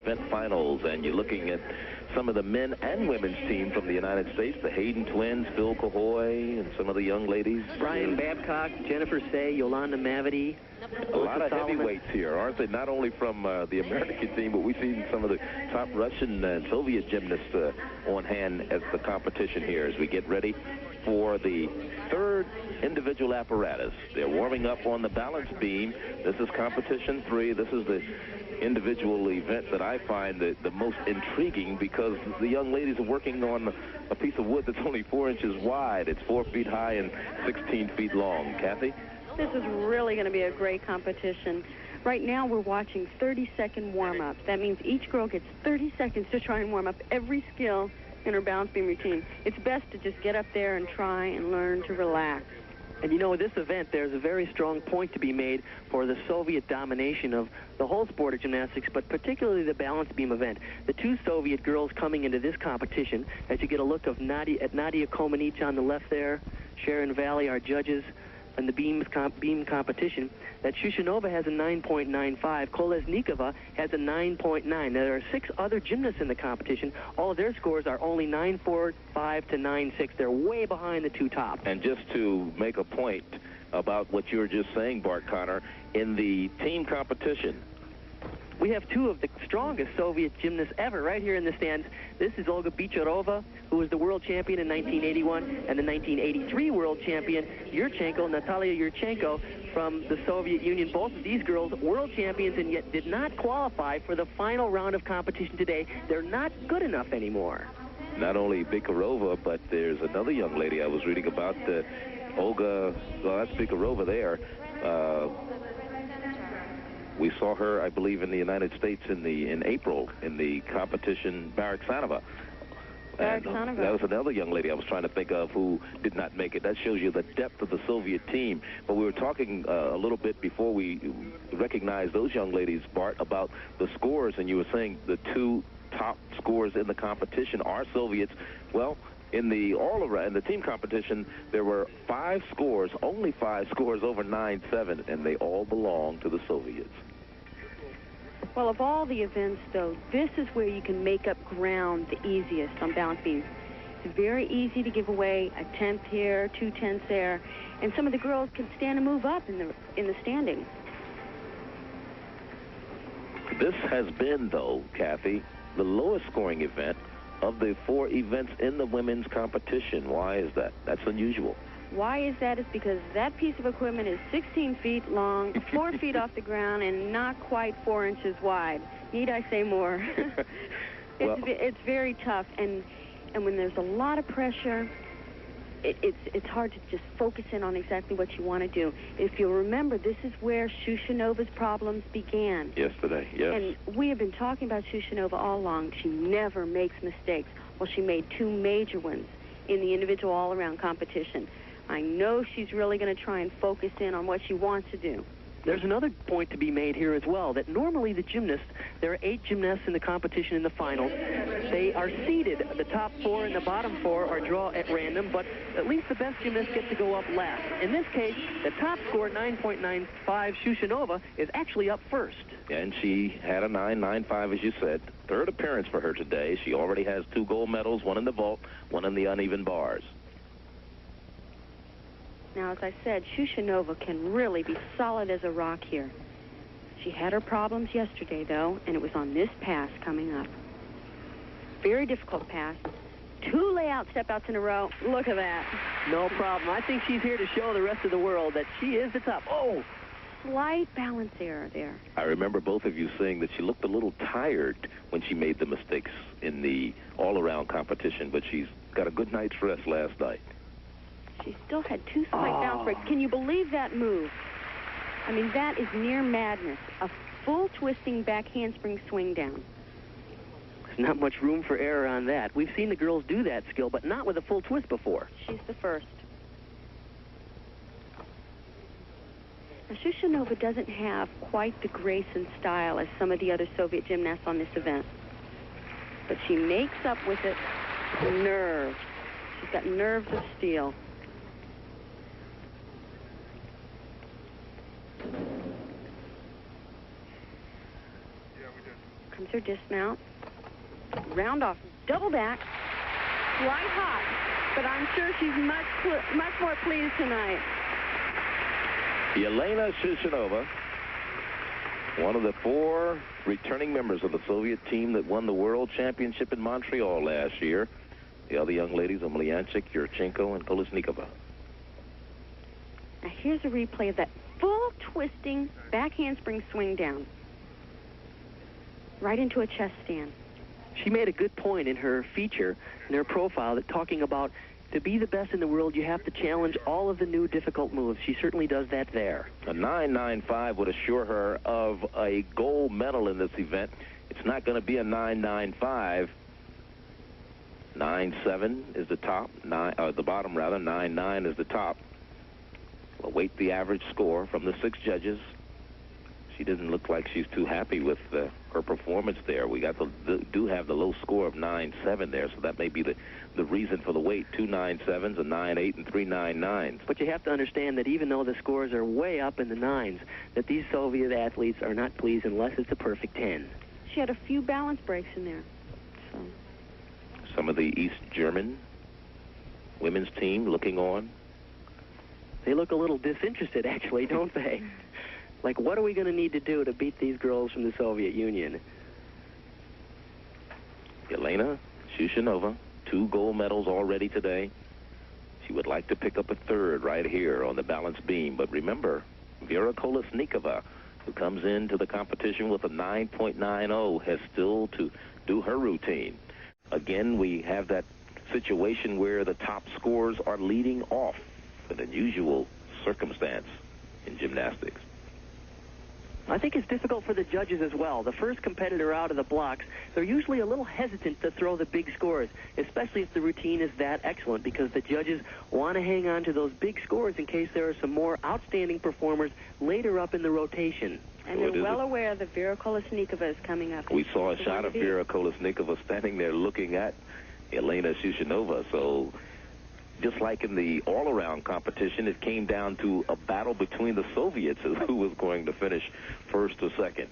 event finals, and you're looking at some of the men and women's team from the United States, the Hayden twins, Phil Cahoy, and some of the young ladies. Brian Babcock, Jennifer Say, Yolanda Mavity. A lot of heavyweights here, aren't they? Not only from the American team, but we've seen some of the top Russian and Soviet gymnasts on hand at the competition here as we get ready for the third individual apparatus. They're warming up on the balance beam. This is competition 3. This is the individual event that I find the most intriguing, because the young ladies are working on a piece of wood that's only 4 inches wide. It's 4 feet high and 16 feet long. Kathy? This is really going to be a great competition. Right now we're watching 30-second warm-ups. That means each girl gets 30 seconds to try and warm up every skill in her balance beam routine. It's best to just get up there and try and learn to relax. And you know, in this event, there's a very strong point to be made for the Soviet domination of the whole sport of gymnastics, but particularly the balance beam event. The 2 Soviet girls coming into this competition, as you get a look of Nadia Comaneci on the left there, Sharon Valley, our judges, and the beam competition, that Shushunova has a 9.95, Kolesnikova has a 9.9. Now, there are 6 other gymnasts in the competition. All of their scores are only 9.45 to 9.6. They're way behind the 2 tops. And just to make a point about what you were just saying, Bart Connor, in the team competition, we have 2 of the strongest Soviet gymnasts ever right here in the stands. This is Olga Bicharova, who was the world champion in 1981, and the 1983 world champion, Natalia Yurchenko, from the Soviet Union. Both of these girls, world champions, and yet did not qualify for the final round of competition today. They're not good enough anymore. Not only Bicharova, but there's another young lady I was reading about, Olga, well, that's Bicharova there. We saw her, I believe, in the United States in April in the competition, Baraksanova. That was another young lady I was trying to think of who did not make it. That shows you the depth of the Soviet team. But we were talking a little bit before we recognized those young ladies, Bart, about the scores, and you were saying the 2 top scores in the competition are Soviets. Well, in the all-around, in the team competition, there were 5 scores, only 5 scores over 9-7, and they all belong to the Soviets. Well, of all the events, though, this is where you can make up ground the easiest on balance beams. It's very easy to give away a 10th here, 2 tenths there, and some of the girls can stand and move up in the standings. This has been, though, Kathy, the lowest scoring event of the 4 events in the women's competition. Why is that? That's unusual. Why is that? It's because that piece of equipment is 16 feet long, 4 feet off the ground, and not quite 4 inches wide. Need I say more? It's very tough, and when there's a lot of pressure, it's hard to just focus in on exactly what you want to do. If you'll remember, this is where Shushunova's problems began. Yesterday, yes. And we have been talking about Shushunova all along. She never makes mistakes. Well, she made 2 major ones in the individual all-around competition. I know she's really going to try and focus in on what she wants to do. There's another point to be made here as well, that normally the gymnasts, there are 8 gymnasts in the competition in the finals. They are seeded. The top 4 and the bottom 4 are drawn at random, but at least the best gymnasts get to go up last. In this case, the top score, 9.95, Shushunova, is actually up first. And she had a 9.95, as you said. 3rd appearance for her today. She already has 2 gold medals, 1 in the vault, 1 in the uneven bars. Now, as I said, Shushunova can really be solid as a rock here. She had her problems yesterday, though, and it was on this pass coming up. Very difficult pass. 2 layout step-outs in a row. Look at that. No problem. I think she's here to show the rest of the world that she is the top. Oh! Slight balance error there. I remember both of you saying that she looked a little tired when she made the mistakes in the all-around competition, but she's got a good night's rest last night. She still had 2 slight bounce breaks. Can you believe that move? I mean, that is near madness. A full twisting back handspring swing down. There's not much room for error on that. We've seen the girls do that skill, but not with a full twist before. She's the first. Now, Shushunova doesn't have quite the grace and style as some of the other Soviet gymnasts on this event. But she makes up with it nerve. She's got nerves of steel. Comes ends her dismount. Round off, double back, white hot. But I'm sure she's much more pleased tonight. Yelena Shushunova, one of the 4 returning members of the Soviet team that won the World Championship in Montreal last year. The other young ladies are Mlyanchik, Yurchenko, and Kolesnikova. Now here's a replay of that full twisting back handspring swing down. Right into a chest stand. She made a good point in her feature, in her profile, that talking about to be the best in the world, you have to challenge all of the new difficult moves. She certainly does that there. A 9.95 would assure her of a gold medal in this event. It's not going to be a 9.95. 9.7 is the top, the bottom rather. 9.9 is the top. We'll await the average score from the 6 judges. She doesn't look like she's too happy with her performance there. We do have the low score of 9.7 there, so that may be the reason for the wait. 2 9.7s, a 9.8, and 3 9.9s. But you have to understand that even though the scores are way up in the 9s, that these Soviet athletes are not pleased unless it's a perfect 10. She had a few balance breaks in there. So. Some of the East German women's team looking on. They look a little disinterested, actually, don't they? Like, what are we going to need to do to beat these girls from the Soviet Union? Yelena Shushunova, 2 gold medals already today. She would like to pick up a 3rd right here on the balance beam. But remember, Vera Kolesnikova, who comes into the competition with a 9.90, has still to do her routine. Again, we have that situation where the top scorers are leading off, an unusual circumstance in gymnastics. I think it's difficult for the judges as well. The first competitor out of the blocks, they're usually a little hesitant to throw the big scores, especially if the routine is that excellent, because the judges want to hang on to those big scores in case there are some more outstanding performers later up in the rotation. And they're well aware that Vera Kolesnikova is coming up. We saw a shot of Vera Kolesnikova standing there looking at Yelena Shushunova, so just like in the all-around competition, it came down to a battle between the Soviets as who was going to finish first or second.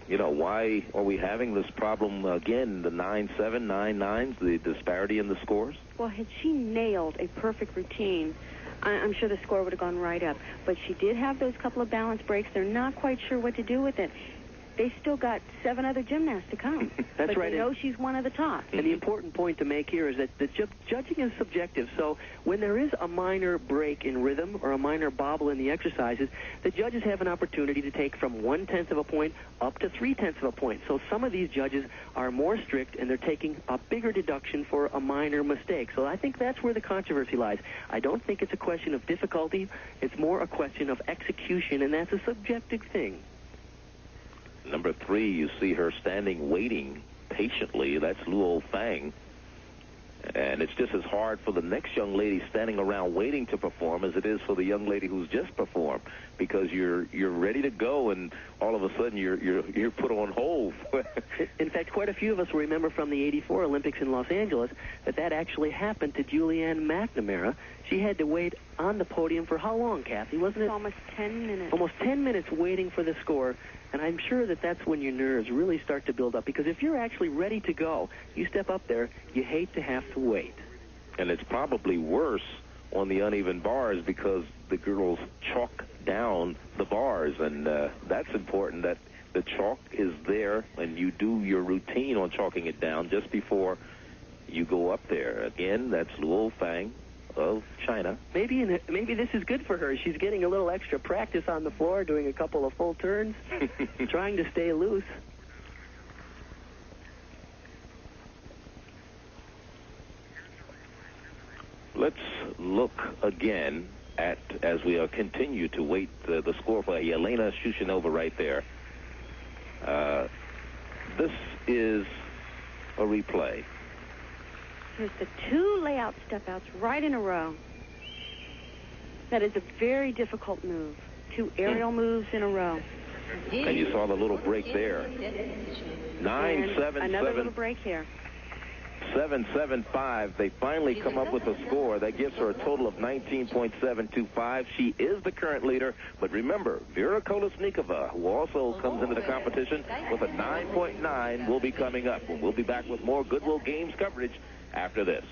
Why are we having this problem again, the 9.7, 9.9s, the disparity in the scores? Well, had she nailed a perfect routine, I'm sure the score would have gone right up. But she did have those couple of balance breaks. They're not quite sure what to do with it. They still got 7 other gymnasts to come. That's but right. They know she's one of the top. And the important point to make here is that the judging is subjective. So when there is a minor break in rhythm or a minor bobble in the exercises, the judges have an opportunity to take from 1/10 of a point up to 3/10 of a point. So some of these judges are more strict, and they're taking a bigger deduction for a minor mistake. So I think that's where the controversy lies. I don't think it's a question of difficulty. It's more a question of execution, and that's a subjective thing. Number 3, you see her standing waiting patiently. That's Luo Fang. And it's just as hard for the next young lady standing around waiting to perform as it is for the young lady who's just performed, because you're ready to go, and all of a sudden you're put on hold. In fact, quite a few of us will remember from the '84 Olympics in Los Angeles that actually happened to Julianne McNamara. She had to wait on the podium for how long, Kathy? Wasn't it? Almost 10 minutes. Almost 10 minutes waiting for the score. And I'm sure that's when your nerves really start to build up, because if you're actually ready to go, you step up there, you hate to have to wait. And it's probably worse on the uneven bars because the girls chalk down the bars, and that's important that the chalk is there and you do your routine on chalking it down just before you go up there. Again, that's Luo Fang of China. Maybe this is good for her. She's getting a little extra practice on the floor, doing a couple of full turns, trying to stay loose. Let's look again at, as we continue to wait the score for Yelena Shushunova right there. This is a replay. There's the 2 layout step-outs right in a row. That is a very difficult move. 2 aerial moves in a row. And you saw the little break there. 9-7-7. Another little break here. 7.75. They finally come up with a score that gives her a total of 19.725. She is the current leader, but remember, Vera Kolesnikova, who also comes into the competition with a 9.9, will be coming up. We'll be back with more Goodwill Games coverage after this.